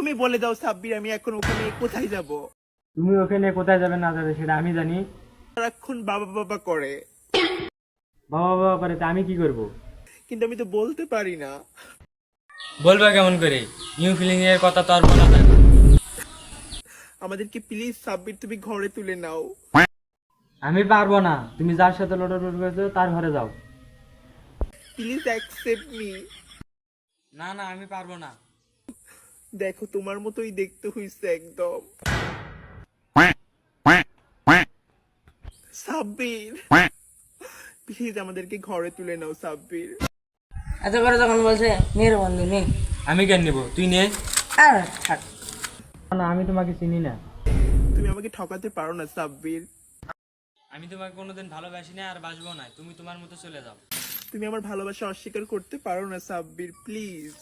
তুমি বলে দাও সাব্বির, আমি এখন ওখানে কোথায় যাব? তুমি ওখানে কোথায় যাবে না যাবে সেটা আমি জানি। সারাক্ষণ বাবা বাবা করে, বাবা বাবা করে তা আমি কি করব? কিন্তু আমি তো বলতে পারি না। বলবা কেমন করে? নিউ ফিলিং এর কথা তো আর বলা যায় না। আমাদেরকে প্লিজ সাব্বির তুমি ঘরে তুলে নাও। আমি পারবো না, তুমি যার সাথে লটালট করেছো তার ঘরে যাও। Please accept me. না না, আমি পারবো না। দেখো তোমার মতোই দেখতে হইছে একদম। সাব্বির প্লিজ আমাদেরকে ঘরে তুলে নাও সাব্বির। এত করে যখন বলছে মেয়ের বন্ধু নেই। আমি কেন নিব, তুই নে। আর থাক। না আমি তোমাকে চিনি না। তুমি আমাকে ঠকাতে পারো না সাব্বির। আমি তোমাকে কোনোদিন ভালোবাসি না আর বাসবো না, তুমি তোমার মতো চলে যাও। তুমি আমার ভালোবাসা অস্বীকার করতে পারো না সাব্বির, প্লিজ।